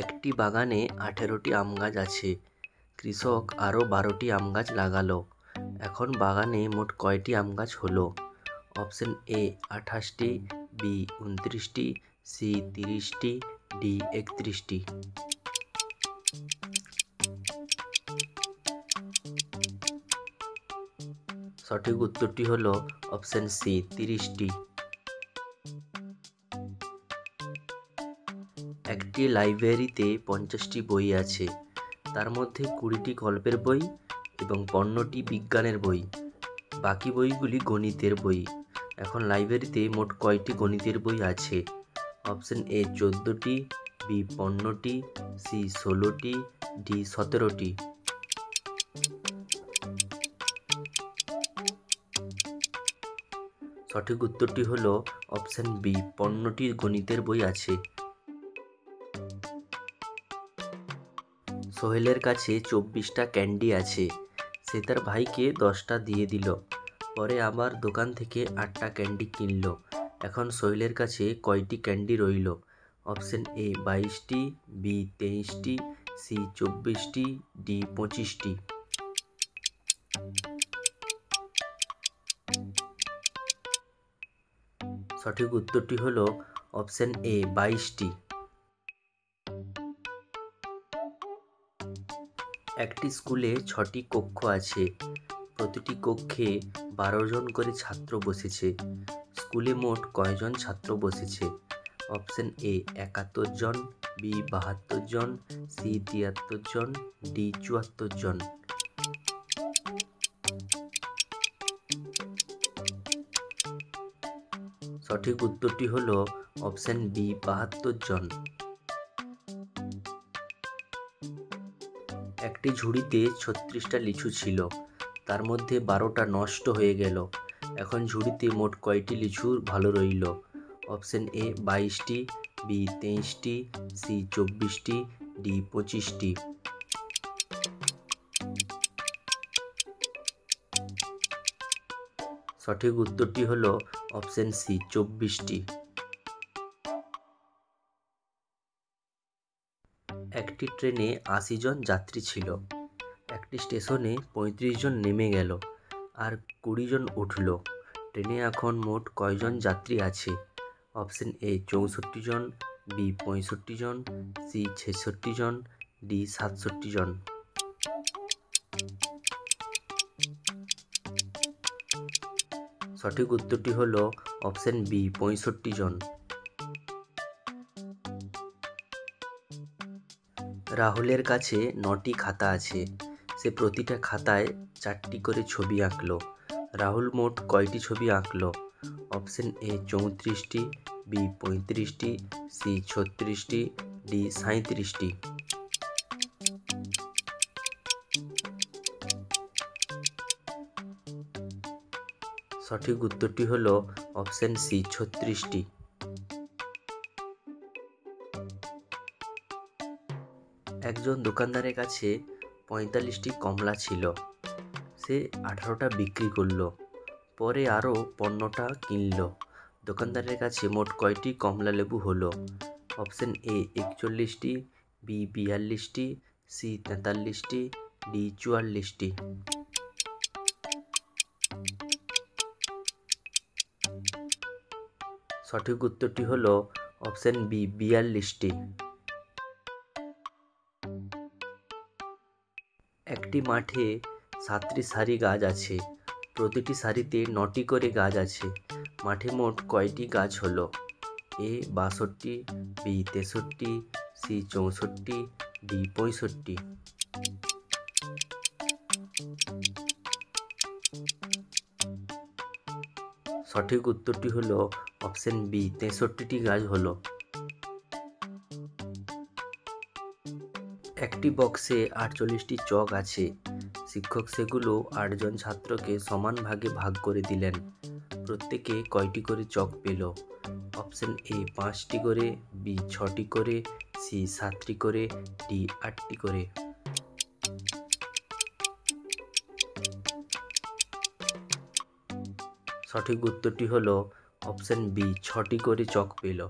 একটি বাগানে 18টি আম গাছ আছে। কৃষক আরও 12টি আম গাছ লাগালো। এখন বাগানে মোট কয়টি আম গাছ হলো? অপশন এ 28টি, বি 29টি, সি 30টি, ডি 31টি। সঠিক উত্তরটি হলো অপশন সি 30টি। একটি লাইব্রেরিতে 50টি বই আছে, তার মধ্যে 20টি গল্পের বই এবং 15টি বিজ্ঞানের বই, বাকি বইগুলি গণিতের বই। এখন লাইব্রেরিতে মোট কয়টি গণিতের বই আছে? অপশন এ 14টি, বি 15টি, সি 16টি, ডি 17টি। সঠিক উত্তরটি হলো অপশন বি 15টি গণিতের বই আছে। সোহেলের কাছে 24টা ক্যান্ডি আছে, সে তার ভাইকে 10টা দিয়ে দিল, পরে আবার দোকান থেকে 8টা ক্যান্ডি কিনল। এখন সোহেলের কাছে কয়টি ক্যান্ডি রইল? অপশন এ 22টি, বি 23টি, সি 24টি, ডি 25টি। সঠিক উত্তরটি হলো অপশন এ 22টি। একটি স্কুলে 6টি কক্ষ আছে, প্রতিটি কক্ষে 12 জন করে ছাত্র বসেছে। স্কুলে মোট কয়জন ছাত্র বসেছে? অপশন এ 71 জন, বি 72 জন, সি 73 জন, ডি 74 জন। সঠিক উত্তরটি হলো অপশন বি 72 জন। একটি ঝুড়িতে 36টা লিচু ছিল, তার মধ্যে 12টা নষ্ট হয়ে গেল। এখন ঝুড়িতে মোট কয়টি লিচু ভালো রইল? অপশন এ 22টি, বি 23টি, সি 24টি, ডি 25টি। সঠিক উত্তরটি হলো অপশন সি 24টি। একটি ট্রেনে 80 জন যাত্রী ছিল, একটি স্টেশনে 35 জন নেমে গেল আর 20 জন উঠল। ট্রেনে এখন মোট কয়জন যাত্রী আছে? অপশন এ 64 জন, বি 65 জন, সি 66 জন, ডি 67 জন। সঠিক উত্তরটি হলো অপশন বি 65 জন। রাহুলের কাছে 9টি খাতা আছে, সে প্রতিটা খাতায় 4টি করে ছবি আঁকলো। রাহুল মোট কয়টি ছবি আঁকলো? অপশন এ 34টি, বি 35টি, সি 36টি, ডি 37টি। সঠিক উত্তরটি হলো অপশন সি 36টি। একজন দোকানদারের কাছে 45টি কমলা ছিল, সে 18টা বিক্রি করলো, পরে আরও 15টা কিনলো। দোকানদারের কাছে মোট কয়টি কমলা লেবু হলো? অপশন এ 41টি, বি 42টি, সি 43টি, ডি 44টি। সঠিক উত্তরটি হলো অপশন বি 42টি। একটি মাঠে 7টি সারি গাছ আছে, প্রতিটি সারিতে 9টি করে গাছ আছে। মাঠে মোট কয়টি গাছ হলো? এ 62, বি 63, সি 64, ডি 65। সঠিক উত্তরটি হলো অপশন বি 63টি গাছ হলো। একটি বক্সে 48টি চক আছে, শিক্ষক সেগুলো 8 জন ছাত্রকে সমান ভাগে ভাগ করে দিলেন। প্রত্যেকে কয়টি করে চক পেল? অপশন এ 5টি করে, বি 6টি করে, সি 7টি করে, ডি 8টি করে। সঠিক উত্তরটি হলো অপশন বি 6টি করে চক পেল।